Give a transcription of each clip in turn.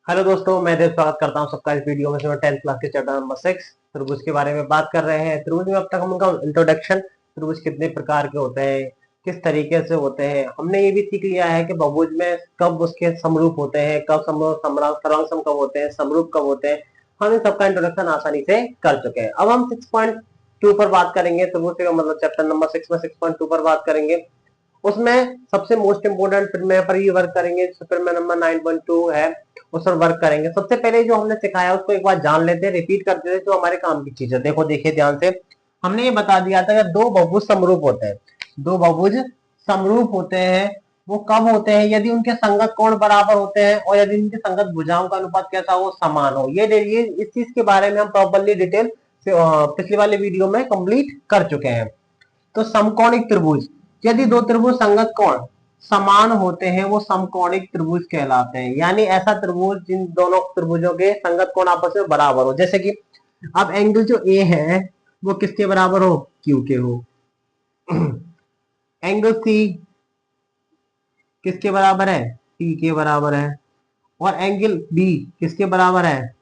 Hello दोस्तों, मैं देव स्वागत करता हूं सबका इस वीडियो में। 10th क्लास के चैप्टर नंबर 6 त्रिभुज के बारे में बात कर रहे हैं। त्रिभुज में अब तक हम उनका इंट्रोडक्शन, त्रिभुज कितने प्रकार के होते हैं, किस तरीके से होते हैं, हमने ये भी सीख लिया है कि बहुभुज में कब उसके समरूप होते हैं, कब सर्वांग कब होते हैं, समरूप कब होते हैं। हम इन सबका इंट्रोडक्शन आसानी से कर चुके हैं। अब हम 6.2 पर बात करेंगे। त्रिभुज का मतलब चैप्टर नंबर 6 में 6.2 पर बात करेंगे। उसमें सबसे मोस्ट इंपोर्टेंट प्रमेय पर ही वर्क करेंगे। प्रमेय नंबर 9.2 है, उस पर वर्क करेंगे। सबसे पहले जो हमने सिखाया उसको एक बार जान लेते हैं, रिपीट करते थे तो हमारे काम की चीज है। देखो, देखिए ध्यान से। हमने ये बता दिया था कि दो बहुभुज समरूप होते हैं। दो बहुभुज समरूप होते हैं वो कब होते हैं? यदि उनके संगत कोण बराबर होते हैं और यदि उनके संगत भुजाओं का अनुपात कैसा हो, समान हो। ये इस चीज के बारे में हम प्रॉपरली डिटेल पिछली वाले वीडियो में कंप्लीट कर चुके हैं। तो समकोणिक त्रिभुज, यदि दो त्रिभुज संगत कोण समान होते हैं वो समकोणिक त्रिभुज कहलाते हैं। यानी ऐसा त्रिभुज जिन दोनों त्रिभुजों के संगत कोण आपस में बराबर हो। जैसे कि अब एंगल जो ए है वो किसके बराबर हो? क्यू के हो। एंगल सी किसके बराबर है? टी के बराबर है। और एंगल बी किसके बराबर है?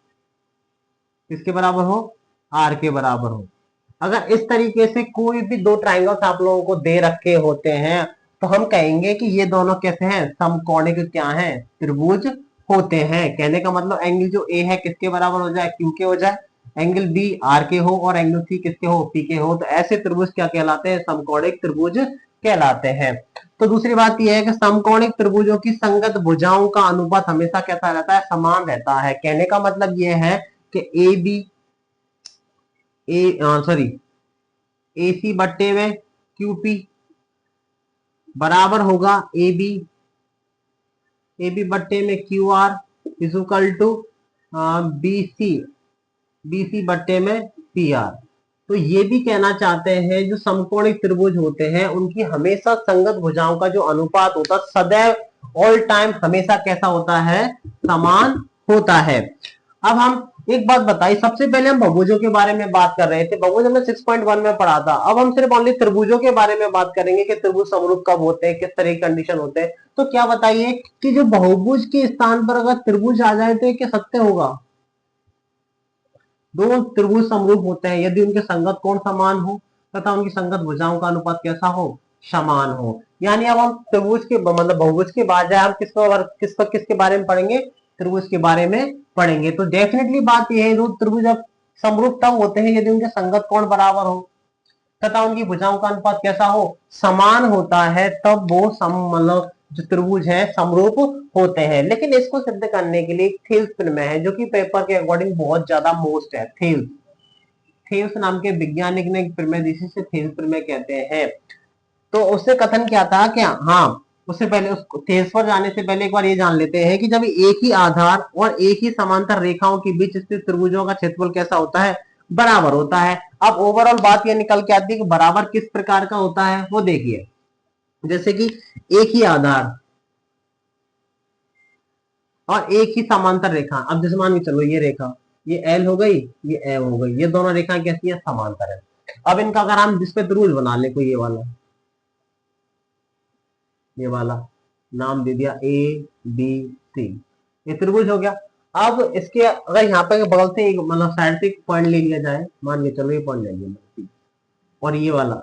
किसके बराबर हो? आर के बराबर हो। अगर इस तरीके से कोई भी दो ट्राइंगल्स आप लोगों को दे रखे होते हैं तो हम कहेंगे कि ये दोनों कैसे हैं? समकोणिक क्या हैं? त्रिभुज होते हैं। कहने का मतलब एंगल जो ए है किसके बराबर हो जाए? क्यू के हो जाए। एंगल बी आर के हो और एंगल सी किसके हो? पी के हो। तो ऐसे त्रिभुज क्या कहलाते हैं? समकोणिक त्रिभुज कहलाते हैं। तो दूसरी बात यह है कि समकोणिक त्रिभुजों की संगत भुजाओं का अनुपात हमेशा कैसा रहता है? समान रहता है। कहने का मतलब यह है कि ए बी सॉरी ए सी बट्टे में क्यू पी बराबर होगा ए बी बट्टे में Q R is equal to B C बट्टे में पी आर। तो ये भी कहना चाहते हैं जो समकोणिक त्रिभुज होते हैं उनकी हमेशा संगत भुजाओं का जो अनुपात होता है सदैव ऑल टाइम हमेशा कैसा होता है? समान होता है। अब हम एक बात बताइए, सबसे पहले हम बहुभुजों के बारे में बात कर रहे थे। बहुभुज हमने 6.1 में पढ़ा था। अब हम सिर्फ ओनली त्रिभुजों के बारे में बात करेंगे कि त्रिभुज समरूप कब होते हैं, किस तरह की कंडीशन होते हैं। तो क्या बताइए कि जो बहुभुज के स्थान पर अगर त्रिभुज आ जाए तो क्या सत्य होगा? दो त्रिभुज समरूप होते हैं यदि उनके संगत कोण समान हो तथा उनकी संगत भुजाओं का अनुपात कैसा हो? समान हो। यानी अब हम त्रिभुज के मतलब बहुभुज के बाद हम किसके बारे में पढ़ेंगे? त्रिभुज के बारे में पढ़ेंगे। तो डेफिनेटली बात यह है, दो त्रिभुज अब समरूप तब होते हैं यदि उनके संगत कोण बराबर हो तथा उनकी भुजाओं का अनुपात कैसा हो? समान होता है। तब वो मतलब जो त्रिभुज है समरूप होते हैं। लेकिन इसको सिद्ध करने के लिए थेल्स प्रमेय है जो कि पेपर के अकॉर्डिंग बहुत ज्यादा मोस्ट है। थेल्स थेल्स नाम के वैज्ञानिक ने एक प्रमेय दी, जिसे थेल्स प्रमेय कहते हैं। तो उससे कथन क्या था? क्या हाँ, उससे पहले उस थेल्स पर जाने से पहले एक बार ये जान लेते हैं कि जब एक ही आधार और एक ही समांतर रेखाओं के बीच स्थित त्रिभुजों का क्षेत्रफल कैसा होता है? बराबर होता है। अब ओवरऑल बात ये निकल के आती है कि बराबर किस प्रकार का होता है वो देखिए। जैसे कि एक ही आधार और एक ही समांतर रेखा। अब जैसे मान के चलो ये रेखा, ये एल हो गई, ये एम हो गई। ये दोनों रेखाएं कैसी है? समांतर है। अब इनका अगर हम जिस पे त्रिभुज बना ले, कोई ये वाला नाम दे दिया ए बी सी, ये त्रिभुज हो गया। अब इसके अगर यहाँ पे बगल से एक मतलब साइड से एक पॉइंट ले लिया जाए, मान के चलो ये पॉइंट ले लिया और ये वाला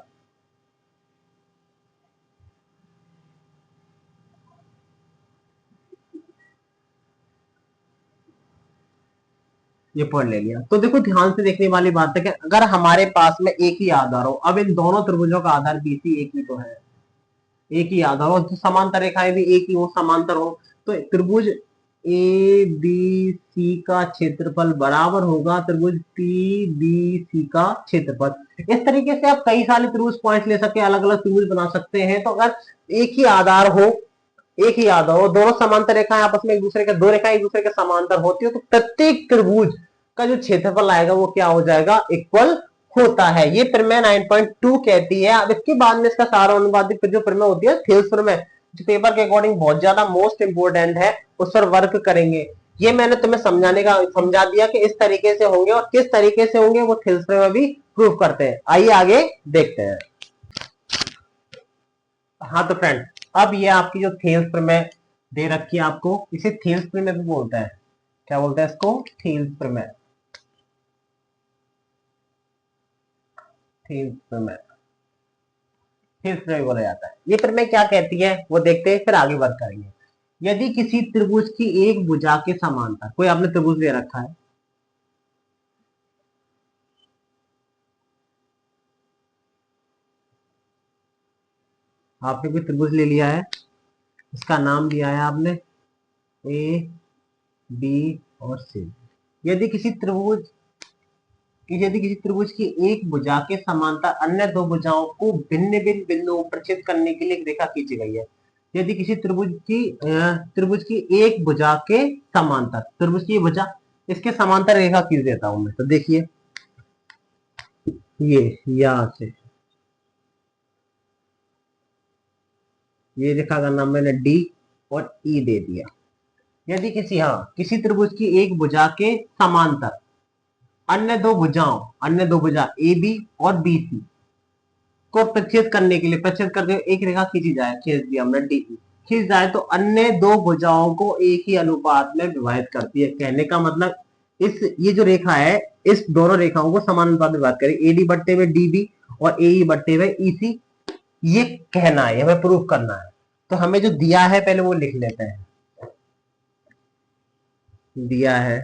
ये पॉइंट ले लिया, तो देखो ध्यान से देखने वाली बात है कि अगर हमारे पास में एक ही आधार हो, अब इन दोनों त्रिभुजों का आधार बी सी एक ही तो है, एक ही आधार हो, तो समांतर रेखाएं भी एक ही हो, समांतर हो। तो त्रिभुज ए बी सी का क्षेत्रफल बराबर होगा त्रिभुज पी बी सी का क्षेत्रफल। इस तरीके से आप कई सारे त्रिभुज पॉइंट ले सकते हैं, अलग अलग त्रिभुज बना सकते हैं। तो अगर एक ही आधार हो, एक ही आधार हो, दोनों समांतर रेखाएं आपस में एक दूसरे के, दो रेखाएं एक दूसरे के समांतर होती हो, तो प्रत्येक त्रिभुज का जो क्षेत्रफल आएगा वो क्या हो जाएगा? इक्वल होता है। ये प्रमेय 9.2 कहती है। अब इसके बाद में इसका सारा अनुवादित जो प्रमेय होती है थेल्स प्रमेय, जो पेपर के अकॉर्डिंग बहुत ज्यादा मोस्ट इंपोर्टेंट है, उस पर वर्क करेंगे। ये मैंने तुम्हें समझा दिया कि इस तरीके से होंगे और किस तरीके से होंगे वो थेल्स प्रमेय भी प्रूव करते हैं। आइए आगे देखते हैं। हाँ तो फ्रेंड, अब ये आपकी जो थेल्स प्रमेय दे रखी है आपको, इसे थेल्स प्रमेय भी बोलता है। क्या बोलते हैं इसको? थील्स प्रमेय। थील्स प्रमेय, थील्स प्रमेय बोला जाता है। ये प्रमेय क्या कहती है वो देखते हैं, फिर आगे वर्क करेंगे। यदि किसी त्रिभुज की एक भुजा के समांतर, कोई आपने त्रिभुज ले रखा है, आपने कोई त्रिभुज ले लिया है, इसका नाम दिया है आपने ए बी और सी। यदि किसी त्रिभुज की एक भुजा के समांतर अन्य दो भुजाओं को भिन्न भिन्न बिंदुओं पर छेद करने के लिए एक रेखा खींची गई है। यदि किसी त्रिभुज की एक भुजा के समांतर, त्रिभुज की भुजा, इसके समांतर रेखा खींच देता हूं मैं। तो देखिए ये यहां से ये रेखा का नाम मैंने डी और ई दे दिया। यदि किसी त्रिभुज की एक भुजा के समांतर अन्य दो भुजा ए बी और बी सी को प्रच्छेद करने के लिए, प्रच्छेद करके एक रेखा खींची जाए, खींच दिया हमने डी, खींच जाए तो अन्य दो भुजाओं को एक ही अनुपात में विभाजित करती है। कहने का मतलब ये जो रेखा है, इस दोनों रेखाओं को समान अनुपात में विभाजित करें, एडी बट्टे में डीबी और ए बट्टे में ईसी। ये कहना है, हमें प्रूफ करना है। तो हमें जो दिया है पहले वो लिख लेते हैं। दिया है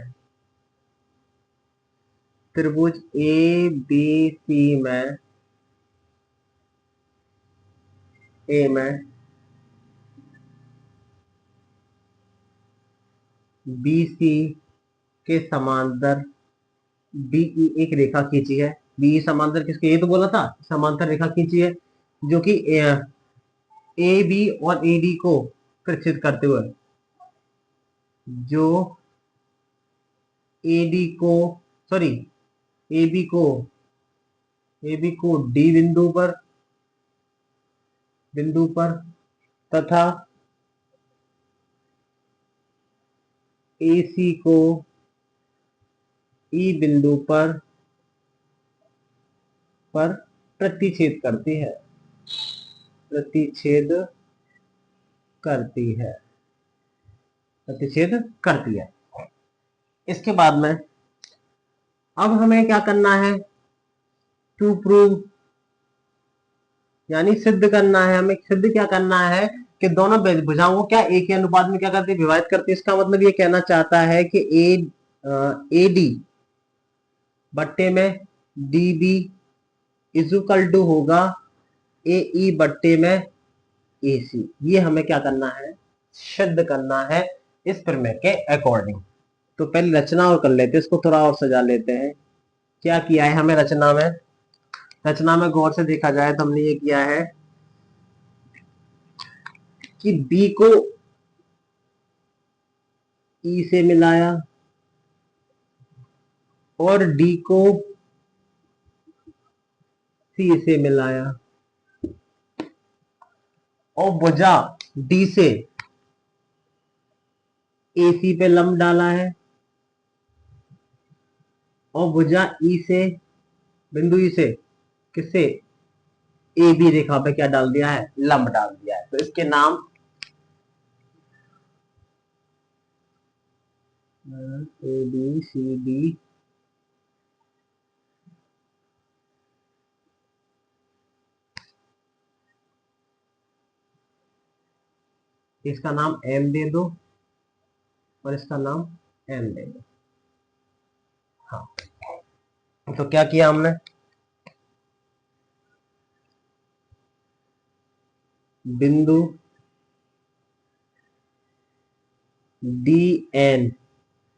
त्रिभुज ए बी सी में, ए में बी सी के समांतर बीई एक रेखा खींची है। बीई समांतर किसके, ये तो बोला था समांतर रेखा खींची है, जो कि ए बी और ए डी को प्रच्छेद करते हुए, जो ए डी को सॉरी ए बी को डी बिंदु पर तथा ए सी को ई बिंदु पर प्रतिच्छेद करती है, प्रतिच्छेद करती है। इसके बाद में अब हमें क्या करना है? टू प्रूव, यानी सिद्ध करना है। हमें सिद्ध क्या करना है कि दोनों भुजाओं को क्या एक ही अनुपात में क्या करती है, विभाजित करती है। इसका मतलब ये कहना चाहता है कि ए डी बट्टे में डी बी इजुकल टू होगा ए ई बट्टे में ए सी। ये हमें क्या करना है? सिद्ध करना है इस प्रमेय के अकॉर्डिंग। तो पहले रचना और कर लेते हैं, इसको थोड़ा और सजा लेते हैं। क्या किया है हमें रचना में? रचना में गौर से देखा जाए तो हमने ये किया है कि बी को ई से मिलाया और डी को सी से मिलाया और भुजा डी से ए सी पे लंब डाला है और भुजा ई से, बिंदु ई से किससे, ए बी रेखा पे क्या डाल दिया है? लंब डाल दिया है। तो इसके नाम ए बी सी डी इसका नाम एम दे दो और इसका नाम एन दे दो। हाँ, तो क्या किया हमने? बिंदु D N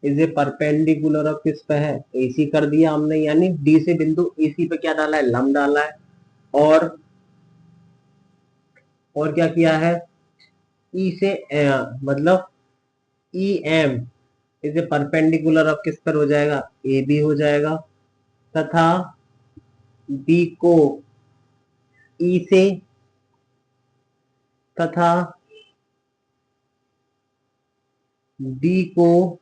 is a perpendicular of किस पे है? एसी कर दिया हमने, यानी डी से बिंदु एसी पे क्या डाला है? लंब डाला है। और क्या किया है? ई से मतलब E M is a perpendicular of किस पर हो जाएगा? ए बी हो जाएगा। तथा बी को ई से तथा डी को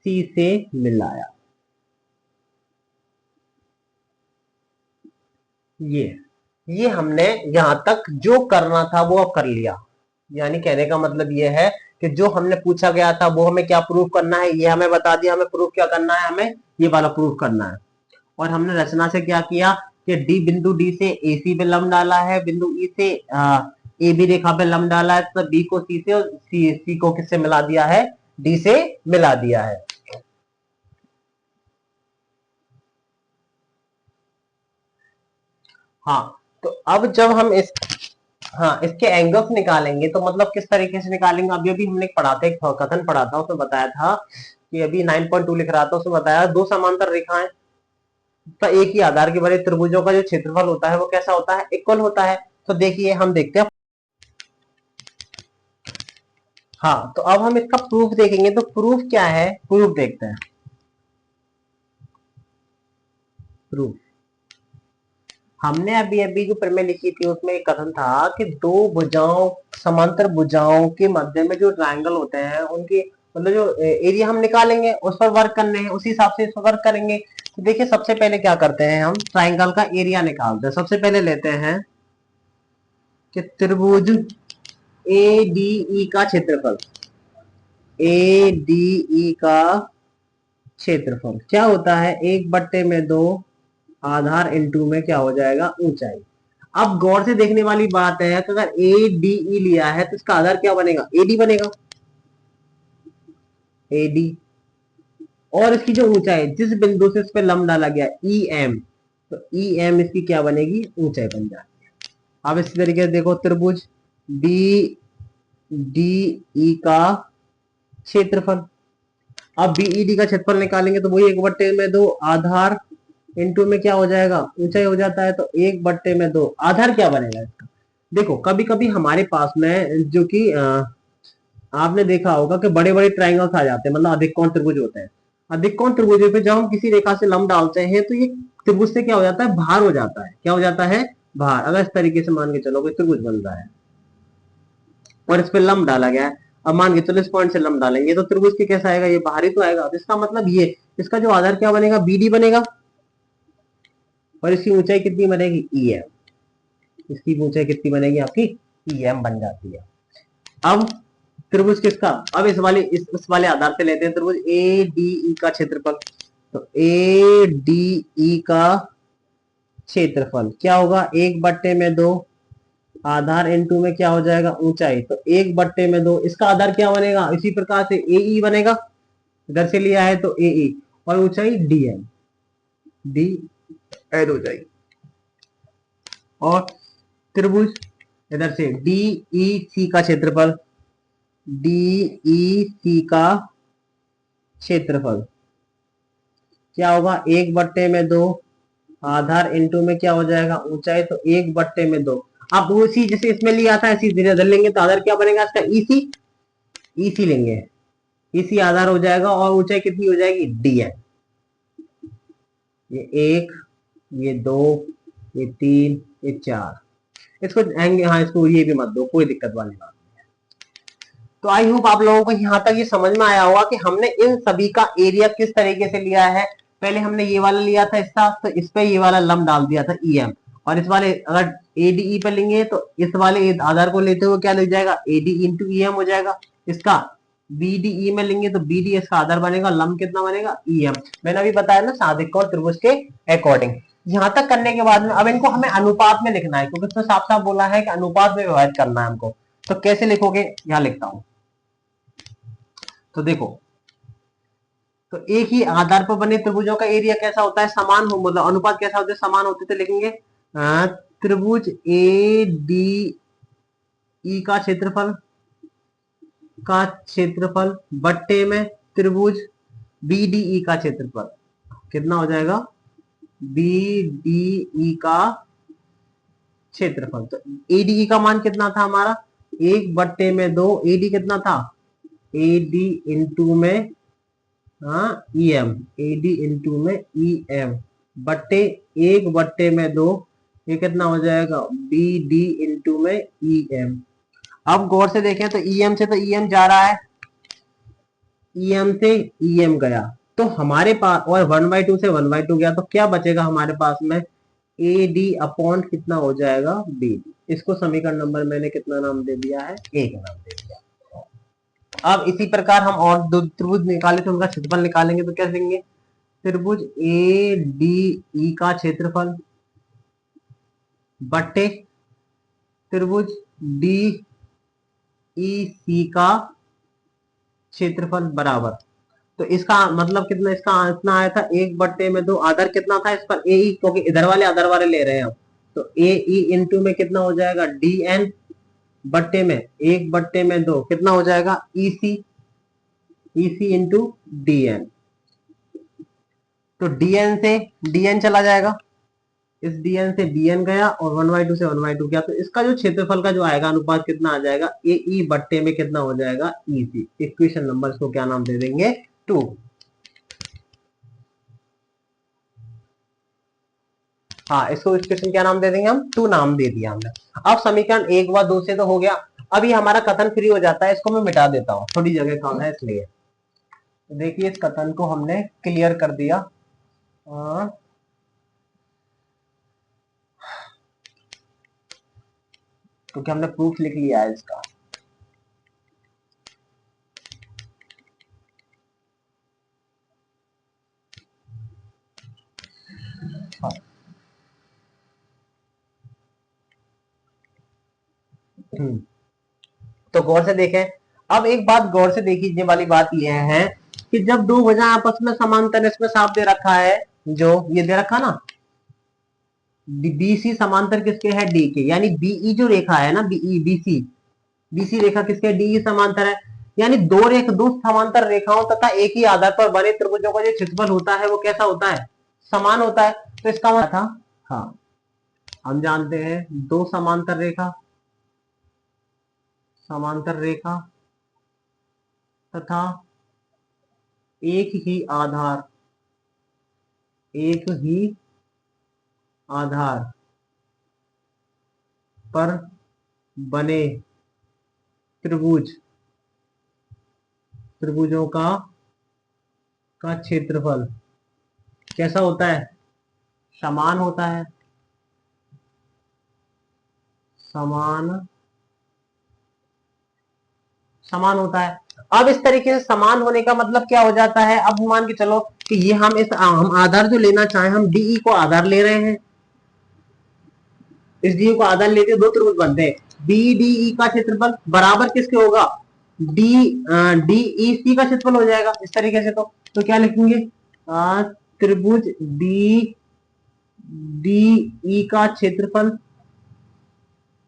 सी से मिलाया। ये हमने यहां तक जो करना था वो अब कर लिया। यानी कहने का मतलब ये है कि जो हमने पूछा गया था वो हमें क्या प्रूफ करना है, ये हमें बता दिया, हमें प्रूफ क्या करना है, हमें ये वाला प्रूफ करना है। और हमने रचना से क्या किया कि डी बिंदु डी से ए सी पे लंब डाला है, बिंदु ई से ए बी रेखा पे लंब डाला है, तो बी को सी से और सी को किससे मिला दिया है, डी से मिला दिया है। हाँ, तो अब जब हम इसके एंगल्स निकालेंगे तो मतलब किस तरीके से निकालेंगे, अभी अभी हमने पढ़ा था, एक कथन पढ़ा था, उसमें बताया था कि अभी 9.2 लिख रहा था, उसमें बताया दो समांतर रेखाएं तो एक ही आधार के बने त्रिभुजों का जो क्षेत्रफल होता है वो कैसा होता है, इक्वल होता है। तो देखिए हम देखते हैं। हाँ, तो अब हम इसका प्रूफ देखेंगे, तो प्रूफ क्या है, प्रूफ देखते हैं। प्रूफ हमने अभी अभी जो प्रमेय लिखी थी उसमें एक कथन था कि दो भुजाओं, समांतर भुजाओं के मध्य में जो ट्रायंगल होते हैं उनके मतलब जो एरिया हम निकालेंगे उस पर वर्क करने हैं, उसी हिसाब से इस पर वर्क करेंगे। तो देखिए सबसे पहले क्या करते हैं, हम ट्रायंगल का एरिया निकालते हैं। सबसे पहले लेते हैं कि त्रिभुज ए डी ई का क्षेत्रफल, ए डी ई का क्षेत्रफल क्या होता है, 1/2 आधार इंटू में क्या हो जाएगा, ऊंचाई। अब गौर से देखने वाली बात है कि अगर ए डी ई लिया है तो इसका आधार क्या बनेगा, एडी बनेगा, एडी। और इसकी जो ऊंचाई जिस बिंदु से इस पे लंब डाला गया ई एम, तो ई एम इसकी क्या बनेगी, ऊंचाई बन जाती है। अब इसी तरीके से देखो त्रिभुज बी डी ई का क्षेत्रफल, अब बीईडी का क्षेत्रफल निकालेंगे तो वही 1/2 आधार इंटू में क्या हो जाएगा, ऊंचाई हो जाता है। तो 1/2 आधार क्या बनेगा इसका, देखो कभी कभी हमारे पास में जो कि आपने देखा होगा कि बड़े बड़े ट्रायंगल्स आ जाते हैं, मतलब अधिक कोण त्रिभुज होते हैं। अधिक कोण त्रिभुजों पे जब हम किसी रेखा से लंब डालते हैं तो ये त्रिभुज से क्या हो जाता है, भार हो जाता है। क्या हो जाता है, भार। अगर इस तरीके से मान के चलो कोई त्रिभुज बन रहा है और इस पे लंब डाला गया है, अब मान के चलो इस पॉइंट से लंब डालेंगे तो त्रिभुज के कैसा आएगा, ये बाहरी तो आएगा। तो इसका मतलब ये इसका जो आधार क्या बनेगा, बीडी बनेगा, और इसकी ऊंचाई कितनी बनेगी, ई एम। इसकी ऊंचाई कितनी बनेगी आपकी, ई एम बन जाती है। अब त्रिभुज किसका, अब इस वाले आधार से लेते हैं त्रिभुज ए डी ई का क्षेत्रफल। तो ए डी ई का क्षेत्रफल क्या होगा, 1/2 आधार इंटू में क्या हो जाएगा, ऊंचाई। तो 1/2 इसका आधार क्या बनेगा, इसी प्रकार से ए ई बनेगा, इधर से लिया है तो ए ई, और ऊंचाई डी एम, डी एड हो जाएगी। और त्रिभुज इधर से डी ई सी का क्षेत्रफल, डी ई सी का क्षेत्रफल क्या होगा, 1/2 आधार इंटू में क्या हो जाएगा, ऊंचाई। तो 1/2। अब उसी जैसे इसमें लिया था इसी इधर लेंगे तो आधार क्या बनेगा इसका, ईसी, ईसी लेंगे, ईसी आधार हो जाएगा, और ऊंचाई कितनी हो जाएगी, डीएम। ये 1, ये 2, ये 3, ये 4, इसको हाँ इसको ये भी मत दो, कोई दिक्कत वाली बात नहीं है। तो आई होप आप लोगों को यहाँ तक ये समझ में आया होगा कि हमने इन सभी का एरिया किस तरीके से लिया है। पहले हमने ये वाला लिया था इसका, तो इस पे ये वाला लंब डाल दिया था ई एम, और इस वाले अगर एडीई पे लेंगे तो इस वाले आधार को लेते हुए क्या लग जाएगा, एडी इंटू ई एम हो जाएगा। इसका बीडीई में लेंगे तो बीडी इसका आधार बनेगा, लंब कितना बनेगा, ई एम। मैंने अभी बताया ना साधिक कोण त्रिभुज के अकॉर्डिंग। यहाँ तक करने के बाद में अब इनको हमें अनुपात में लिखना है, क्योंकि इसमें साफ साफ बोला है कि अनुपात में विभाजित करना है हमको। तो कैसे लिखोगे, यहाँ लिखता हूं। तो देखो, तो एक ही आधार पर बने त्रिभुजों का एरिया कैसा होता है, समान हो, मतलब अनुपात कैसा होता है, समान होते थे। लिखेंगे त्रिभुज ए डी ई का क्षेत्रफल बट्टे में त्रिभुज बी डी ई का क्षेत्रफल कितना हो जाएगा, बी डी ई का क्षेत्रफल। तो एडीई का मान कितना था हमारा, 1/2। एडी कितना था, एडी इंटू में ई एम, एडी इंटू में ई एम बट्टे 1/2, ये कितना हो जाएगा, बी डी इंटू में ई एम। अब गौर से देखें तो ई एम से तो ई एम जा रहा है, ई एम से ई एम गया, तो हमारे पास, और 1/2 से 1/2 गया, तो क्या बचेगा हमारे पास में, ए डी अपॉन कितना हो जाएगा, बी डी। इसको समीकरण नंबर मैंने कितना नाम दे दिया है, 1 नाम दे दिया। अब इसी प्रकार हम और दो त्रिभुज निकाले तो उनका क्षेत्रफल निकालेंगे तो क्या देंगे, त्रिभुज ए डी ई का क्षेत्रफल बट्टे त्रिभुज डी ई सी का क्षेत्रफल बराबर। तो इसका मतलब कितना, इसका इतना आया था 1/2, आधार कितना था इस पर ए ई, क्योंकि इधर वाले ले रहे हैं हम, तो ए ई इंटू में कितना हो जाएगा डी एन बट्टे में 1/2 कितना हो जाएगा ई सी इंटू डी एन। तो डीएन से डीएन चला जाएगा, इस डीएन से डीएन गया और 1/2 से 1/2 गया, तो इसका जो क्षेत्रफल का जो आएगा अनुपात कितना आ जाएगा, ए ई बट्टे में कितना हो जाएगा ई सी। इक्वेशन नंबर इसको क्या नाम दे देंगे 2। हाँ, इसको इक्वेशन क्या नाम दे देंगे हम 2 नाम दे दिया हमने। अब समीकरण 1 व 2 से तो हो गया, अब ये हमारा कथन फ्री हो जाता है, इसको मैं मिटा देता हूँ, थोड़ी जगह कम है इसलिए। तो देखिए इस कथन को हमने क्लियर कर दिया, क्योंकि हमने प्रूफ लिख लिया है इसका। हाँ। तो गौर से देखें, अब एक बात गौर से देखिए वाली बात यह है कि जब दो भुजा आपस में समांतर, इसमें साफ दे रखा है, जो ये दे रखा ना बीसी समांतर किसके है डी के, यानी बीई जो रेखा है ना बीई बीसी रेखा किसके डी समांतर है, यानी दो समांतर रेखाओं तथा एक ही आधार पर बने त्रिभुजों का जो क्षेत्रफल होता है वो कैसा होता है, समान होता है। तो इसका मतलब था, हाँ हम जानते हैं दो समांतर रेखा तथा एक ही आधार पर बने त्रिभुजों का क्षेत्रफल कैसा होता है, समान होता है, समान होता है। अब इस तरीके से समान होने का मतलब क्या हो जाता है, अब मान के चलो कि ये हम आधार जो लेना चाहें, हम डीई को आधार ले रहे हैं, इस डी को आधार लेके दो त्रिभुज बनते हैं, बी डी ई का क्षेत्रफल बराबर किसके होगा, डी डी ई सी का क्षेत्रफल हो जाएगा इस तरीके से। तो क्या लिखेंगे, त्रिभुज डी डी ई का क्षेत्रफल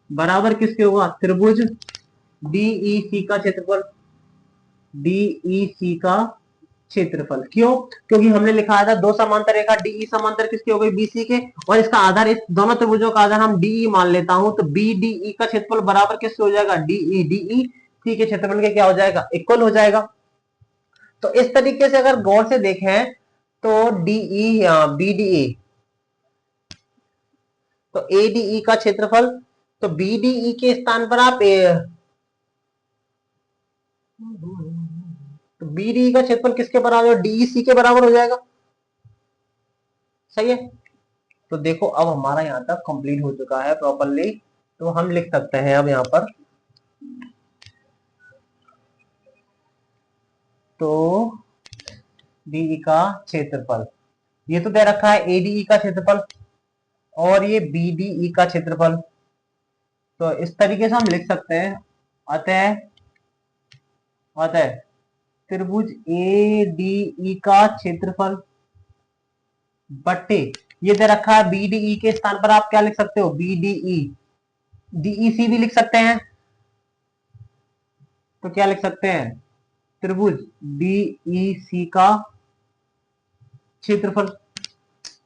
बराबर किसके होगा, त्रिभुज डीई सी का क्षेत्रफल, डीई सी का क्षेत्रफल। क्यों, क्योंकि हमने लिखा था दो समांतर रेखा डीई समांतर किसके हो गई बीसी के, और इसका आधार इस दोनों त्रिभुजों का आधार हम डीई मान लेता हूं, तो बी डीई का क्षेत्रफल बराबर किससे हो जाएगा, डीई सी के क्षेत्रफल के क्या हो जाएगा, इक्वल हो जाएगा। तो इस तरीके से अगर गौर से देखें तो डीई बीडीई, तो एडीई का क्षेत्रफल, तो बीडीई के स्थान पर आप तो बीडीई का क्षेत्रफल किसके बराबर, डीईसी के बराबर हो जाएगा, सही है। तो देखो अब हमारा यहां तक कंप्लीट हो चुका है प्रॉपरली, तो हम लिख सकते हैं अब यहां पर, तो डीई का क्षेत्रफल, ये तो दे रखा है एडीई का क्षेत्रफल और ये बीडीई का क्षेत्रफल, तो इस तरीके से हम लिख सकते हैं, अतः त्रिभुज ए डी ई का क्षेत्रफल बट्टे ये दे रखा है बीडीई के स्थान पर आप क्या लिख सकते हो, बीडीई, डीईसी भी लिख सकते हैं, तो क्या लिख सकते हैं, त्रिभुज डीईसी का क्षेत्रफल।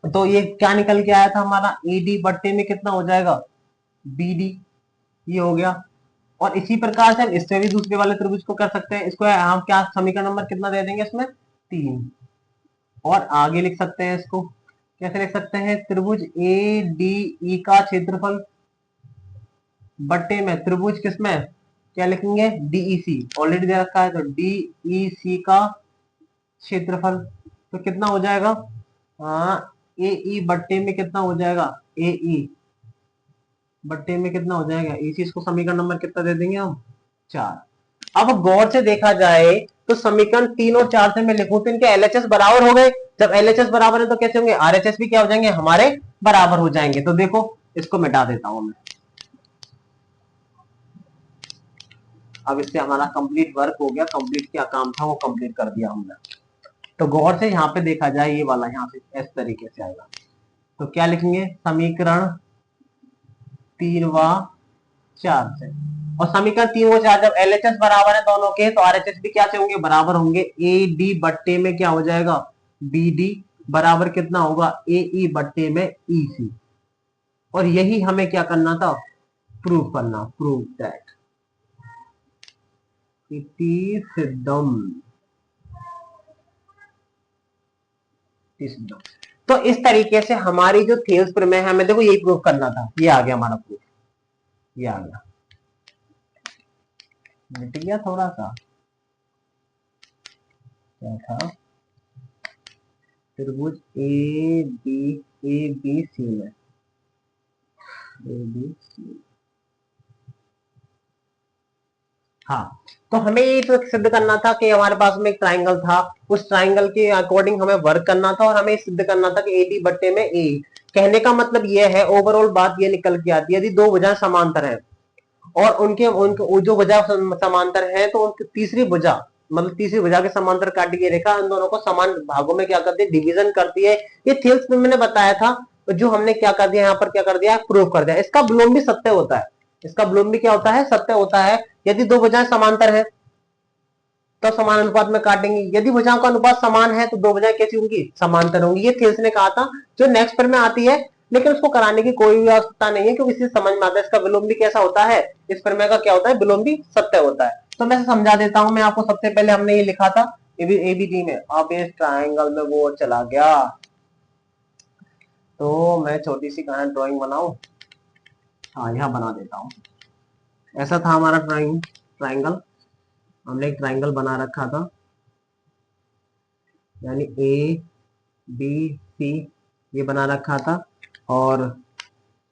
तो ये क्या निकल के आया था हमारा, एडी बट्टे में कितना हो जाएगा, बीडी, ये हो गया। और इसी प्रकार से हम इससे भी दूसरे वाले त्रिभुज को कर सकते हैं, इसको हम क्या समीकरण नंबर कितना दे देंगे इसमें 3, और आगे लिख सकते हैं इसको कैसे लिख सकते हैं, त्रिभुज ए डी ई का क्षेत्रफल बट्टे में त्रिभुज किसमें क्या लिखेंगे, डीईसी ऑलरेडी दे रखा है, तो डीईसी का क्षेत्रफल, तो कितना हो जाएगा, ए ई बट्टे में कितना हो जाएगा, ए ई बट्टे में कितना हो जाएगा, इसी इसको समीकरण नंबर कितना दे देंगे हम 4। अब गौर से देखा जाए तो समीकरण 3 और 4 से मैं लिखूं तो इनके एलएचएस बराबर हो गए। जब एलएचएस बराबर है तो कैसे होंगे, आरएचएस भी क्या हो जाएंगे, हमारे बराबर हो जाएंगे। तो देखो इसको मिटा देता हूं मैं। अब इससे हमारा कंप्लीट वर्क हो गया, कंप्लीट क्या काम था वो कंप्लीट कर दिया हमने। तो गौर से यहाँ पे देखा जाए, ये वाला यहाँ से इस तरीके से आएगा। तो क्या लिखेंगे, समीकरण 3 व 4 से। और समीकरण 3 व 4 जब एलएचएस बराबर है दोनों के, तो आरएचएस भी क्या से होंगे, बराबर होंगे। ए डी बट्टे में क्या हो जाएगा, बी डी बराबर कितना होगा, ए ई बट्टे में ई सी। और यही हमें क्या करना था, प्रूव करना, प्रूव दैट इट इज सिद्धम। तो इस तरीके से हमारी जो थेल्स प्रमेय है, हमें देखो यही प्रूव करना था। ये आ गया हमारा प्रूफ, ये आ गया, मिट गया थोड़ा सा। क्या था, त्रिभुज ए बी सी में, ए बी सी, हाँ। तो हमें ये तो सिद्ध करना था कि हमारे पास में एक ट्राइंगल था, उस ट्राइंगल के अकॉर्डिंग हमें वर्क करना था, और हमें सिद्ध करना था कि ए डी बट्टे में ए। कहने का मतलब ये है, ओवरऑल बात ये निकल के आती है, यदि दो भुजाएं समांतर है और उनके उनके जो भुजा समांतर है, तो उनकी तीसरी भुजा, मतलब तीसरी भुजा के समांतर काटी गई रेखा इन दोनों को समान भागों में क्या करती है, डिवीजन करती है। ये थेल्स में मैंने बताया था, तो जो हमने क्या कर दिया यहाँ पर, क्या कर दिया, प्रूव कर दिया। इसका विलोम भी सत्य होता है, इसका विलोम भी क्या होता है, सत्य होता है। यदि दो भुजाएं समांतर है तो समान अनुपात में काटेंगे, यदि भुजाओं का अनुपात समान है तो दो भुजाएं कैसी होंगी, समांतर होंगी। ये थेल्स ने कहा था, जो नेक्स्ट पर में आती है, लेकिन उसको कराने की कोई भी आवश्यकता नहीं है, क्योंकि इससे समझ में आता है इसका विलोम भी कैसा होता है, इस प्रमेय का क्या होता है, विलोम भी सत्य होता है। तो मैं समझा देता हूं मैं आपको। सबसे पहले हमने ये लिखा था एबीडी में, अब इस ट्राइंगल में वो चला गया। तो मैं छोटी सी कहां ड्राइंग बनाऊं, हाँ यहाँ बना देता हूँ। ऐसा था हमारा ट्राइंगल, हमने एक ट्राइंगल बना रखा था, यानी ए बी सी ये बना रखा था। और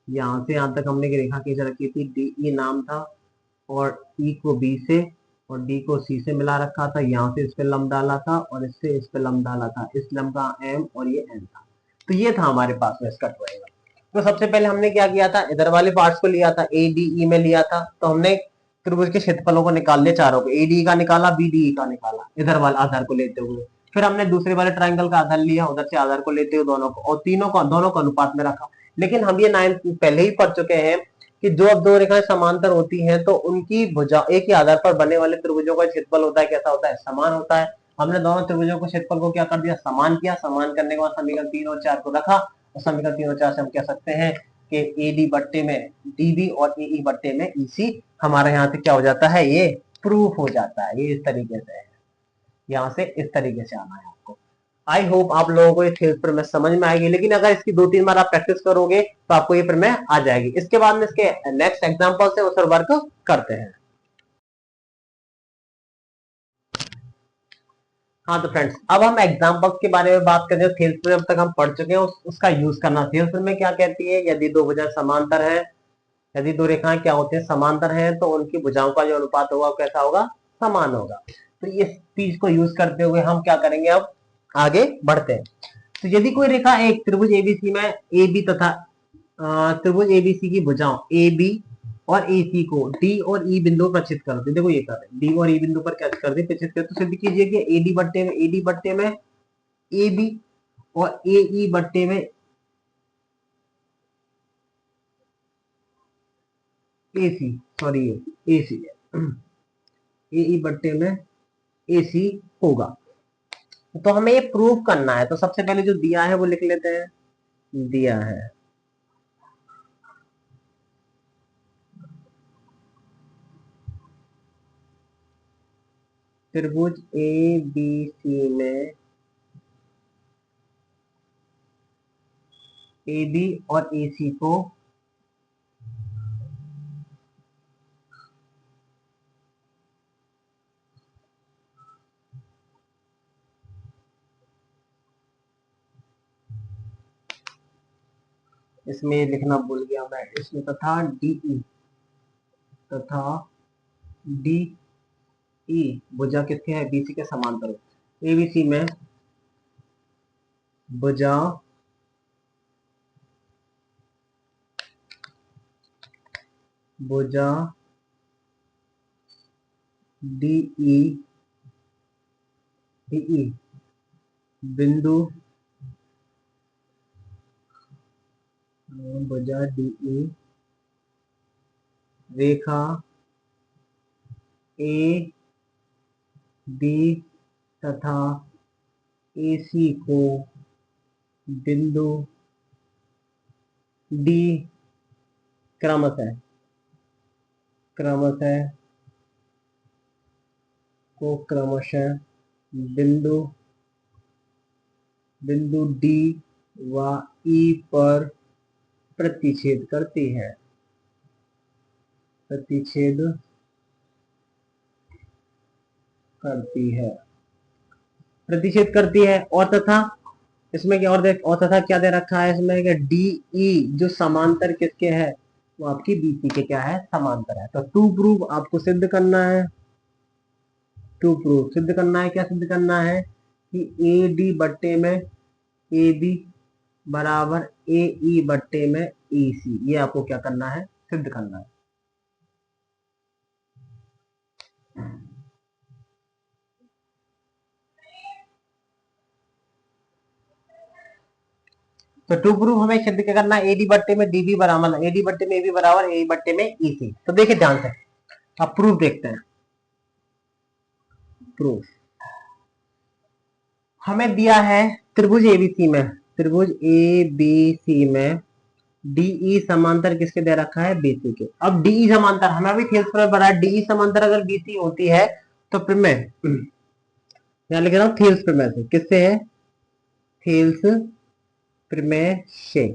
यहाँ से यहाँ तक हमने एक रेखा खींच रखी थी, डी ई नाम था, और ई को बी से और डी को सी से मिला रखा था। यहाँ से इस पे लंब डाला था और इससे इस पे लंब डाला था, इस लंब का एम और ये एन था। तो ये था हमारे पास में इसका ट्रायंगल। तो सबसे पहले हमने क्या किया था, इधर वाले पार्ट्स को लिया था, ए डी ई में लिया था। तो हमने त्रिभुज के क्षेत्रफलों को निकाल लिया, चारों को, ए डी का निकाला, बी डी का निकाला, इधर वाले आधार को लेते हुए। फिर हमने दूसरे वाले ट्राइंगल का आधार लिया, उधर से आधार को लेते हुए दोनों को, और दोनों को अनुपात में रखा। लेकिन हम ये 9 पहले ही पढ़ चुके हैं कि जो अब दो रेखाएं समांतर होती हैं तो उनकी भुजा एक ही आधार पर बने वाले त्रिभुजों का क्षेत्रफल होता है, कैसा होता है, समान होता है। हमने दोनों त्रिभुजों को क्षेत्रफल को क्या कर दिया, समान किया। समान करने के बाद समीकरण 3 और 4 को रखा, और समीकरण 3 और 4 से हम कह सकते हैं कि ए डी बट्टे में डी बी और ए ई बट्टे में ई सी हमारा यहाँ से क्या हो जाता है, ये प्रूफ हो जाता है। ये इस तरीके से है, यहाँ से इस तरीके से आना है आपको। आई होप आप लोगों को ये थ्योरी प्रमेय समझ में आएगी, लेकिन अगर इसकी 2-3 बार आप प्रैक्टिस करोगे तो आपको ये प्रमेय आ जाएगी। इसके बाद में इसके नेक्स्ट एग्जांपल से उस पर वर्क करते हैं। हाँ तो फ्रेंड्स, अब हम एग्जांपल्स के बारे में बात करें। थ्योरी प्रमेय अब तक हम पढ़ चुके हैं, उसका यूज करना। थ्योरी प्रमेय क्या कहती है, यदि दो भुजाएं समांतर हैं, यदि दो रेखाएं क्या होती है, समांतर हैं, तो उनकी भुजाओं का जो अनुपात होगा वो कैसा होगा, समान होगा। तो इस चीज को यूज करते हुए हम क्या करेंगे, अब आगे बढ़ते हैं। तो यदि कोई रेखा एक त्रिभुज एबीसी में ए बी तथा त्रिभुज एबीसी की भुजाओं ए बी और ए सी को डी और ई बिंदु पर प्रक्षेपित कर दे, देखो ये कर रहे हैं, डी और ई बिंदु पर क्या कर दे, प्रक्षेपित कर। तो सिद्ध कीजिए कि एडी बट्टे में ए बी और ए ई बट्टे में ए सी, सॉरी ए सी है, ए ई बट्टे में ए सी होगा। तो हमें ये प्रूव करना है। तो सबसे पहले जो दिया है वो लिख लेते हैं, दिया है त्रिभुज ए बी सी में ए बी और ए सी को इसमें लिखना भूल गया मैं, इसमें तथा डी ई तथा डी ई भुजा किसके है, बीसी के समांतर। एबीसी में भुजा भुजा डीई डीई बिंदु भुजा डीई रेखा ए बी तथा एसी को बिंदु डी क्रमशः बिंदु डी व ई पर प्रतिच्छेद करती है, और तथा इसमें क्या और तथा क्या दे रखा है इसमें कि डीई जो समांतर किसके है, वो आपकी बीसी के क्या है, समांतर है। तो टू प्रूफ आपको सिद्ध करना है, क्या सिद्ध करना है कि ए डी बट्टे में ए बी बराबर ए ई बट्टे में ई सी, ये आपको क्या करना है, सिद्ध करना है। तो टू प्रूफ हमें सिद्ध क्या करना है, एडी बट्टे में डीबी बराबर एडी बट्टे में एबी बराबर ए बट्टे में ई सी। तो देखिए ध्यान से, अब प्रूफ देखते हैं। प्रूफ हमें दिया है त्रिभुज एबीसी में डीई समांतर किसके दे रखा है, बीसी के। अब डीई समांतर हमें अभी थेल्स प्रमेय पढ़ा है, डीई समांतर अगर बीसी होती है तो प्रमेय यहां लिख रहा हूं थेल्स प्रमेय से, किससे है, थेल्स प्रमेय से।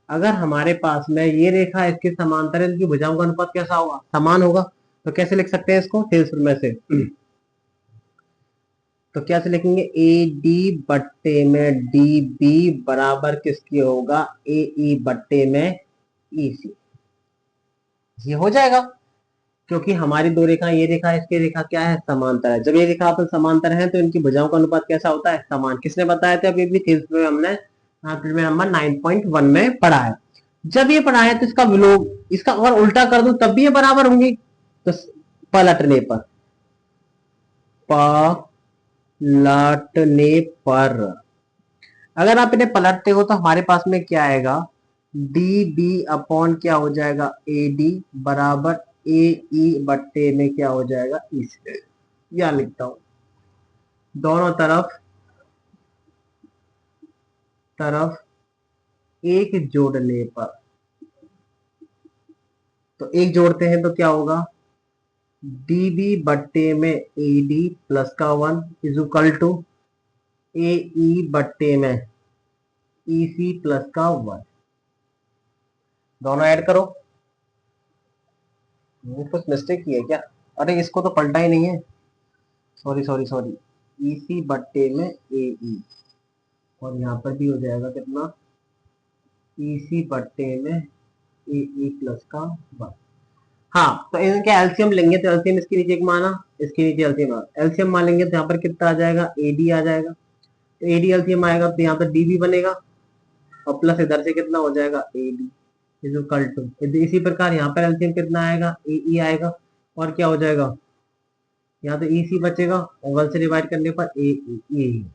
अगर हमारे पास में ये रेखा इसके समांतर है, इनकी भुजाओं का अनुपात कैसा होगा, समान होगा। तो कैसे लिख सकते हैं इसको, थेल्स प्रमेय से। तो क्या से लिखेंगे, ए डी बट्टे में डी बी बराबर किसकी होगा, ए ई बट्टे में ई सी। ये हो जाएगा क्योंकि हमारी दो रेखा, ये रेखा इसकी रेखा क्या है, समांतर है। जब ये रेखा आपस समांतर है तो इनकी भुजाओं का अनुपात कैसा होता है, समान। किसने बताया था, अभी भी थेल्स में हमने नंबर 9.1 में पढ़ा है। जब ये पढ़ा है तो इसका विलोम, इसका अगर उल्टा कर दूं तब भी ये बराबर होंगे। तो पलटने पर अगर आप इन्हें पलटते हो तो हमारे पास में क्या आएगा, डी बी अपॉन क्या हो जाएगा, ए डी बराबर ए ई बट्टे में क्या हो जाएगा, ई सी। या लिखता हूं, दोनों तरफ एक जोड़ने पर, तो एक जोड़ते हैं तो क्या होगा, डी बी बट्टे में ए डी प्लस का 1 इजुकल टू ए ई बट्टे में ई सी प्लस का 1। दोनों ऐड करो। कुछ मिस्टेक की है क्या, अरे इसको तो पलटा ही नहीं है, सॉरी ई सी बट्टे में ए ई, और यहाँ पर भी हो जाएगा कितना, ई सी बट्टे में ए ई प्लस का 1। हाँ, तो इनके एलसीएम लेंगे तो एलसीएम इसके नीचे एक माना, इसके नीचे एलसीएम मान लेंगे तो यहाँ पर कितना आ जाएगा, एडी आ जाएगा। तो एडी एलसीएम आएगा तो यहाँ पर डीबी बनेगा और प्लस इधर से कितना हो जाएगा, एडी इक्वल टू। इसी प्रकार यहाँ पर एलसीएम कितना आएगा, ए ई आएगा, और क्या हो जाएगा, यहाँ तो ई सी बचेगा और 1 से डिवाइड करने पर ए ई।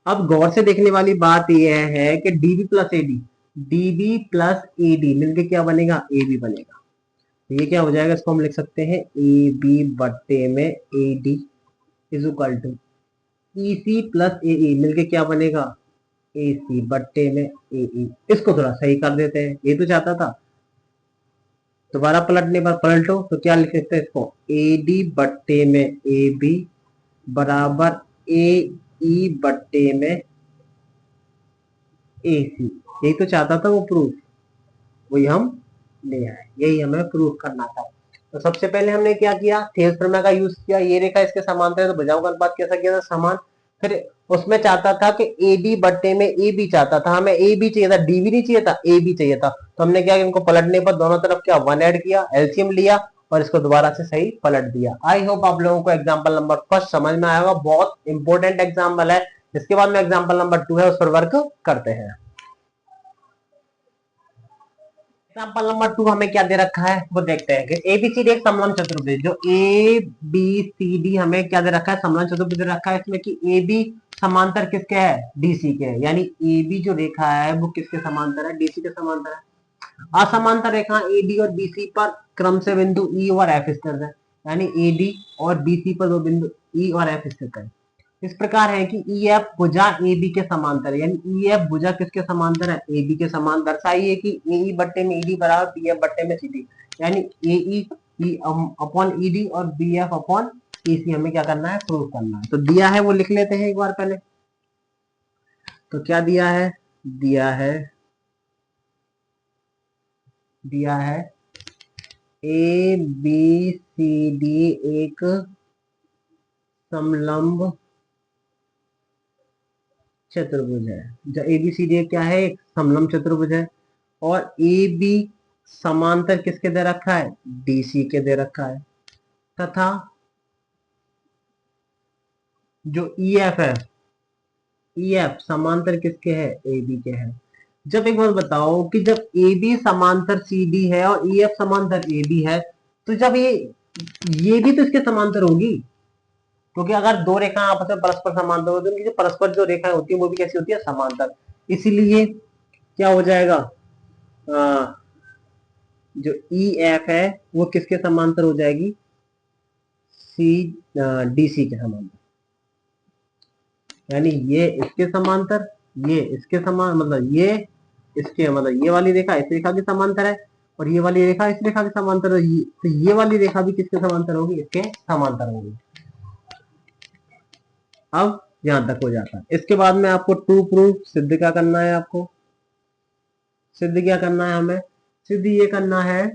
अब गौर से देखने वाली बात यह है कि डीबी प्लस एडी मिलके क्या बनेगा, ए बी बनेगा। तो ये क्या हो जाएगा, इसको हम लिख सकते हैं ए बी बट्टे में A D is equal to E C plus A E मिलके क्या बनेगा, ए सी बट्टे में ए ई। इसको थोड़ा सही कर देते हैं, ये तो चाहता था। दोबारा पलटने पर पलटो तो क्या लिख सकते हैं इसको, ए डी बट्टे में ए बी बराबर ए ई बट्टे में ए सी। यही तो चाहता था वो प्रूफ, वही हम ले आए, यही हमें प्रूफ करना था। तो सबसे पहले हमने क्या किया, थेल्स प्रमेय का यूज किया। ये रेखा इसके समांतर है तो भुजाओं का अनुपात कैसा किया था, समान। फिर उसमें चाहता था कि ए डी बट्टे में ए बी चाहता था, हमें ए बी चाहिए था, डी बी नहीं चाहिए था, ए बी चाहिए था। तो हमने क्या, इनको पलटने पर दोनों तरफ क्या 1 ऐड किया, एलसीएम लिया और इसको दोबारा से सही पलट दिया। आई होप आप लोगों को एग्जाम्पल नंबर फर्स्ट समझ में आएगा, बहुत इंपॉर्टेंट एग्जाम्पल है। इसके बाद में एग्जाम्पल नंबर 2 है, उस पर वर्क करते हैं। एग्जाम्पल नंबर 2 हमें क्या दे रखा है वो देखते हैं कि एबीसीडी एक समलंब चतुर्भुज, जो ए बी सी डी हमें क्या दे रखा है, समलंब चतुर्भुज दे रखा है। इसमें कि ए बी समांतर किसके है, डीसी के है, यानी ए बी जो रेखा है वो किसके समांतर है, डीसी के समांतर है। असमांतर रेखा ए डी और बीसी पर क्रम से बिंदु ई और एफ स्थित है, यानी ए डी और बीसी पर दो बिंदु ई और एफ स्थित है। इस प्रकार है कि ई एफ भुजा ए बी के समांतर है, यानी ई एफ भुजा किसके समांतर है, ए बी के समान। दर्शाइए कि ए ई बट्टे में ई डी बराबर बी एफ बट्टे में सी डी, यानी ए ई अपॉन ई डी और बी एफ अपॉन ए सी हमें क्या करना है, प्रूव करना है। तो दिया है वो लिख लेते हैं एक बार पहले। तो क्या दिया है, दिया है ए बी सी डी एक समलंब चतुर्भुज है। जो एबीसीडी क्या है, एक समलंब चतुर्भुज है, और ए बी समांतर किसके दे रखा है, डीसी के दे रखा है, तथा जो ई एफ है, ई एफ समांतर किसके है, ए बी के है। जब एक बात बताओ कि जब ए बी समांतर सी डी है और ई एफ समांतर ए बी है, तो जब ये भी तो इसके समांतर होगी, क्योंकि अगर दो रेखा आपस में परस्पर समांतर होती है, उनकी जो परस्पर जो रेखाएं होती है वो भी कैसी होती है, समांतर। इसीलिए क्या हो जाएगा, जो ई एफ है वो किसके समांतर हो जाएगी, सी डी सी के समांतर, यानी ये इसके समांतर, ये इसके समान, मतलब ये इसके, मतलब ये वाली रेखा इस रेखा के समांतर है और ये वाली रेखा इस रेखा के समांतर है, तो ये वाली रेखा भी किसके समांतर होगी, इसके समांतर होगी। अब यहां तक हो जाता है। इसके बाद में आपको ट्रू प्रूफ सिद्ध क्या करना है, आपको सिद्ध क्या करना है, हमें सिद्ध ये करना है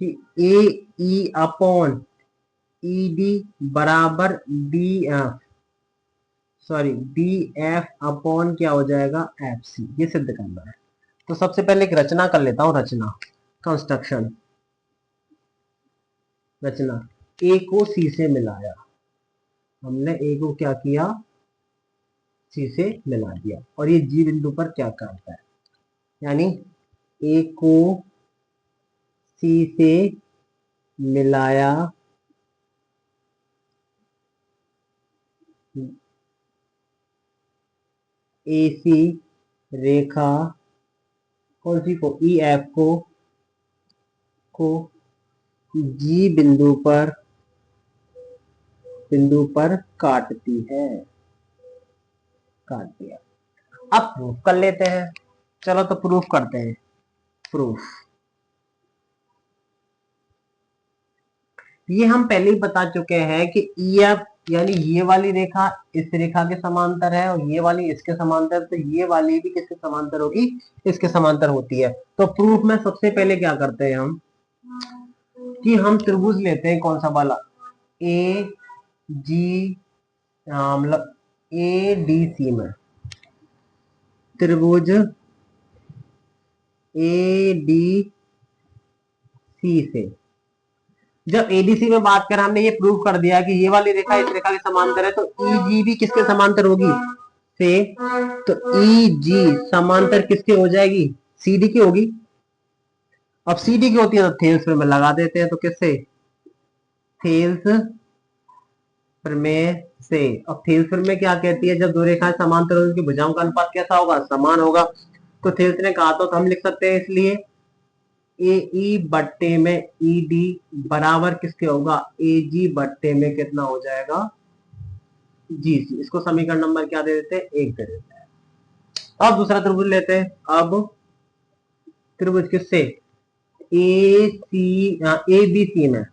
कि A E upon E D बराबर B F, sorry B F upon क्या हो जाएगा, एफ सी, ये सिद्ध करना है। तो सबसे पहले एक रचना कर लेता हूं, रचना कंस्ट्रक्शन। रचना, ए को सी से मिलाया, हमने ए को क्या किया, सी से मिला दिया, और ये जी बिंदु पर क्या करता है, यानी ए को सी से मिलाया, ए सी रेखा कौन सी को, ई एफ को जी बिंदु पर काटती है, काट दिया। अब प्रूफ कर लेते हैं, चलो तो प्रूफ करते हैं। प्रूफ ये हम पहले ही बता चुके हैं कि ई एफ यानी ये वाली रेखा इस रेखा के समांतर है और ये वाली इसके समांतर, तो ये वाली भी किसके समांतर होगी, इसके समांतर होती है। तो प्रूफ में सबसे पहले क्या करते हैं हम, कि हम त्रिभुज लेते हैं, कौन सा वाला, ए जी, मतलब ए डी सी में त्रिभुज ए डी सी से, जब एडीसी में बात करें, हमने ये प्रूव कर दिया कि ये वाली रेखा इस रेखा के समांतर है, तो ईजी भी किसके समांतर होगी, से, तो ईजी समांतर किसके हो जाएगी, सीडी की होगी। अब सीडी की होती है तो थेल्स में लगा देते हैं, तो किससे, थेल्स प्रमेय से। अब थेल्स प्रमेय क्या कहती है, जब दो रेखाएं समांतर होगी, उनकी भुजाओं का अनुपात कैसा होगा, समान होगा। तो थेल्स ने कहा तो हम लिख सकते हैं, इसलिए ए ई बट्टे में ई डी बराबर किसके होगा, ए जी बट्टे में कितना हो जाएगा, जी सी। इसको समीकरण नंबर क्या दे देते हैं, 1 दे देते हैं। अब दूसरा त्रिभुज लेते हैं। अब त्रिभुज किससे, ए सी, ए बी सी में,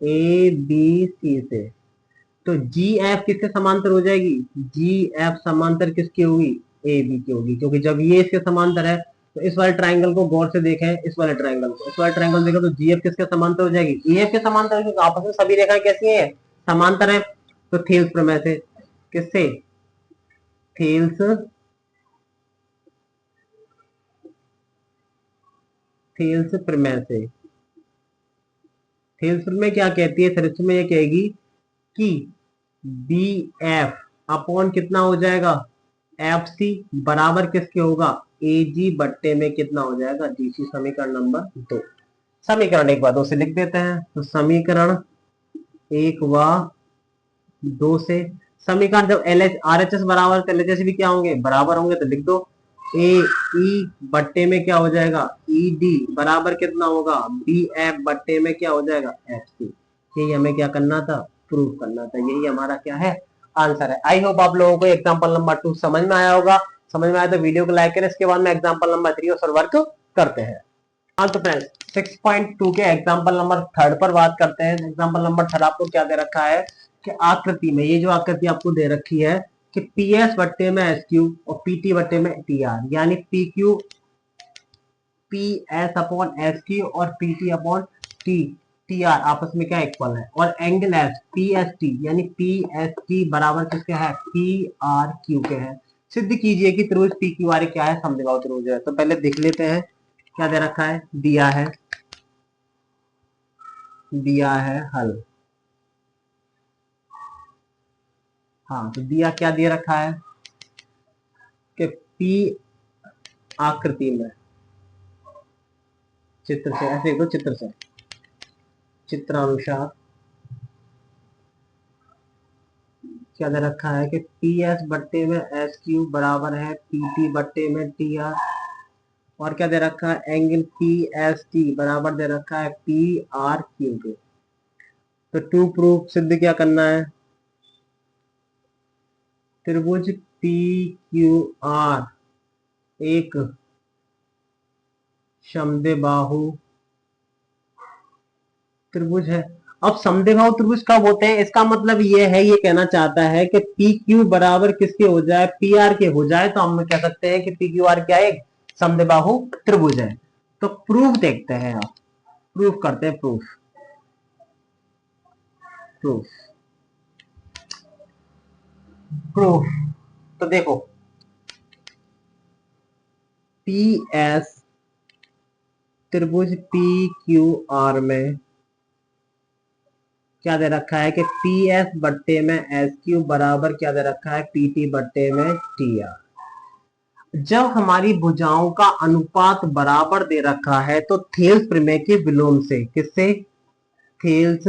ए बी सी से, तो जी एफ किसके समांतर हो जाएगी, जी एफ समांतर किसकी होगी, ए बी की होगी, क्योंकि जब ये इसके समांतर है, तो इस वाले ट्राइंगल को गौर से देखें, इस वाले ट्राइंगल को, इस वाले ट्राइंगल देखें, तो जी एफ किसके समांतर हो जाएगी, ई एफ के समांतर, क्योंकि आपस में सभी रेखाएं कैसी हैं, समांतर है। तो थेल्स प्रमेय से, किससे, थेल्स थेल्स प्रमेय से, थेल्स में क्या कहती है, थेल्स में ये कहेगी कि बी एफ अपॉन कितना हो जाएगा, एफ सी बराबर किसके होगा, ए जी बट्टे में कितना हो जाएगा, जी सी। समीकरण नंबर 2। समीकरण 1 व 2 से लिख देते हैं। तो समीकरण 1 व 2 से, समीकरण जब L H R H S बराबर तो एल एच एस भी क्या होंगे, बराबर होंगे। तो लिख दो ए ई बट्टे में क्या हो जाएगा, ई डी बराबर कितना होगा, बी एफ बट्टे में क्या हो जाएगा, एफ सी। यही हमें क्या करना था, प्रूव करना था। यही हमारा क्या है, आंसर है। आई होप आप लोगों को एग्जाम्पल नंबर 2 समझ में आया होगा। समझ में आया तो वीडियो को लाइक करें। इसके बाद में एग्जाम्पल नंबर 3 और वर्क करते हैं। हाँ तो फ्रेंड्स 6.2 के एग्जाम्पल नंबर 3 पर बात करते हैं। एग्जाम्पल नंबर 3 आपको क्या दे रखा है कि आकृति में, ये जो आकृति आपको दे रखी है कि पी एस बट्टे में एस क्यू और पी टी बट्टे में टी आर, यानी P Q P S upon S Q और P T upon T T R आपस में क्या इक्वल है, और angle S P S T यानी पी एस टी बराबर किसके है, पी आर क्यू के है। सिद्ध कीजिए कि त्रिभुज पी क्यू आर क्या है, समद्विबाहु त्रिभुज है। तो पहले देख लेते हैं क्या दे रखा है, दिया है हल। हाँ तो दिया क्या दे रखा है कि पी आकृति में, चित्र से ऐसे दो, चित्र से चित्रानुसार क्या दे रखा है कि पी एस बट्टे में एस क्यू बराबर है पी टी बट्टे में टी आर, और क्या दे रखा है, एंगल पी एस टी बराबर दे रखा है पी आर क्यू के। तो टू प्रूफ सिद्ध क्या करना है, त्रिभुज पी क्यू आर एक समद्विबाहु त्रिभुज है। अब समद्विबाहु त्रिभुज कब होते हैं, इसका मतलब ये है, ये कहना चाहता है कि पी क्यू बराबर किसके हो जाए, पी आर के हो जाए, तो हम कह सकते हैं कि पी क्यू आर क्या है, समद्विबाहु त्रिभुज है। तो प्रूफ देखते हैं, आप प्रूफ करते हैं, प्रूफ प्रूफ प्रूफ। तो देखो पी एस त्रिभुज पी क्यू आर में क्या दे रखा है कि पी एस बट्टे में एस क्यू बराबर क्या दे रखा है, पी टी बट्टे में टी आर। जब हमारी भुजाओं का अनुपात बराबर दे रखा है तो थेल्स प्रमेय के विलोम से, किससे, थेल्स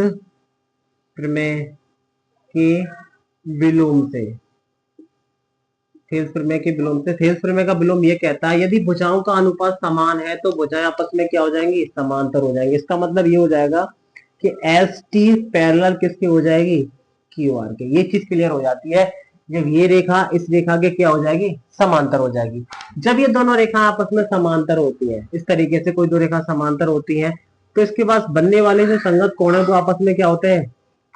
प्रमेय के विलोम से, थेल्स प्रमेय के विलोम से, थेल्स प्रमेय का विलोम ये कहता है यदि भुजाओं का अनुपात समान है तो भुजाएं आपस में क्या हो जाएंगी, समांतर हो जाएंगी। इसका मतलब ये हो जाएगा कि एस टी पैरेलल किसके हो जाएगी, क्यू आर के। ये चीज क्लियर हो जाती है जब ये रेखा इस रेखा के क्या हो जाएगी, समांतर हो जाएगी। जब ये दोनों रेखा आपस में समांतर होती है, इस तरीके से कोई दो रेखा समांतर होती है, तो इसके पास बनने वाले जो संगत कोण है वो आपस में क्या होते हैं,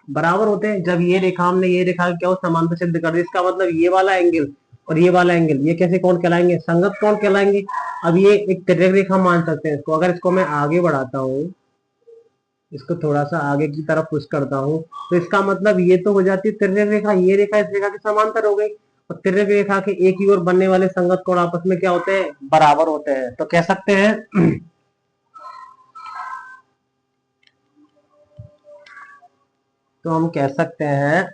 बराबर होते हैं। जब ये रेखा हमने ये रेखा क्या हो समांतर सिद्ध कर दी, इसका मतलब ये वाला एंगल और ये वाला एंगल ये कैसे कोण कहलाएंगे, संगत कोण कहलाएंगे। अब ये एक तिर्यक रेखा मान सकते हैं इसको। अगर इसको मैं आगे बढ़ाता हूँ, इसको थोड़ा सा आगे की तरफ पुश करता हूँ, तो इसका मतलब ये तो हो जाती है तिर्यक रेखा, ये रेखा इस रेखा के समांतर हो गई, और तिर्यक रेखा के एक ही ओर बनने वाले संगत कोण आपस में क्या होते हैं, बराबर होते हैं। तो कह सकते हैं तो हम कह सकते हैं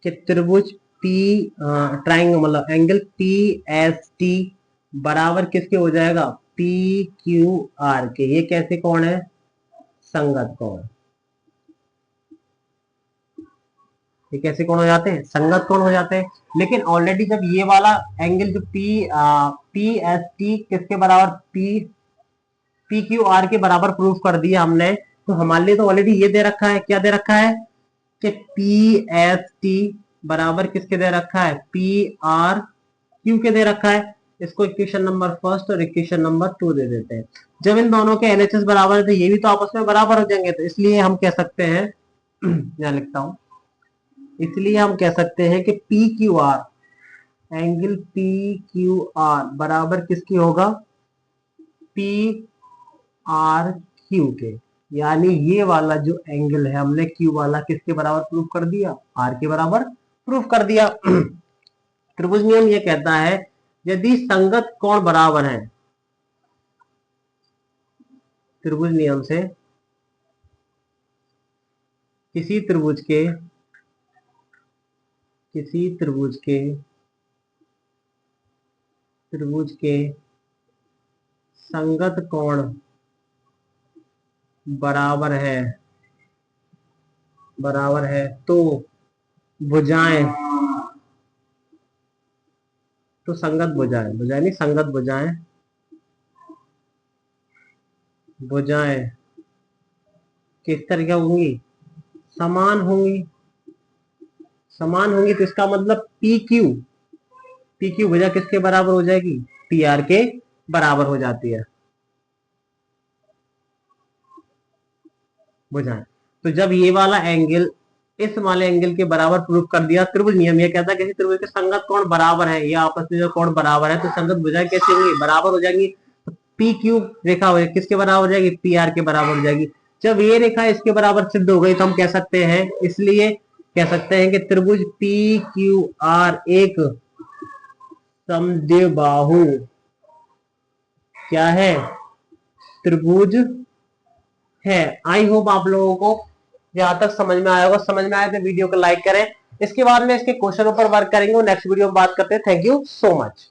कि त्रिभुज पी ट्राइंगल मतलब एंगल पी एस टी बराबर किसके हो जाएगा, पी क्यू आर के। ये कैसे कोण है, संगत कोण। ये कैसे कोण हो जाते हैं, संगत कोण हो जाते हैं। लेकिन ऑलरेडी जब ये वाला एंगल जो पी एस टी किसके बराबर, पी क्यू आर के बराबर प्रूफ कर दिया हमने, तो हमारे लिए तो ऑलरेडी ये दे रखा है, क्या दे रखा है कि पी एस टी बराबर किसके दे रखा है, पी आर क्यू के दे रखा है। इसको इक्वेशन नंबर फर्स्ट और इक्वेशन नंबर 2 दे देते हैं। जब इन दोनों के एलएचएस बराबर है तो ये भी तो आपस में बराबर हो जाएंगे, तो इसलिए हम कह सकते हैं यहाँ लिखता हूं, इसलिए हम कह सकते हैं कि P Q R, angle P Q R बराबर किसकी होगा, पी आर क्यू के। यानी ये वाला जो एंगल है हमने क्यू वाला किसके बराबर प्रूफ कर दिया, आर के बराबर प्रूफ कर दिया। त्रिभुज नियम ये कहता है यदि संगत कोण बराबर है, त्रिभुज नियम से किसी त्रिभुज के संगत कोण बराबर है तो भुजाएं, तो संगत भुजाएं नहीं, संगत भुजाएं किस तरह क्या होंगी? समान होंगी। तो इसका मतलब पी क्यू भुजा किसके बराबर हो जाएगी? पी आर के बराबर हो जाती है भुजाएं। तो जब ये वाला एंगल इस वाले एंगल के बराबर प्रूव कर दिया, त्रिभुज नियम ये कहता है किसी त्रिभुज के संगत कोण बराबर है, ये आपस में जो कोण बराबर है तो संगत भुजाएं कैसे होंगी? बराबर हो जाएंगी। तो पी क्यू रेखा हो किसके बराबर हो जाएगी? पी आर के बराबर हो जाएगी। जब ये रेखा इसके बराबर सिद्ध हो गई तो हम कह सकते हैं, इसलिए कह सकते हैं कि त्रिभुज पी क्यू आर एक समद्विबाहु क्या है? त्रिभुज है। आई होप आप लोगों को जहां तक समझ में आया होगा। समझ में आया तो वीडियो को लाइक करें। इसके बाद में इसके क्वेश्चनों पर वर्क करेंगे और नेक्स्ट वीडियो में बात करते हैं। Thank you so much.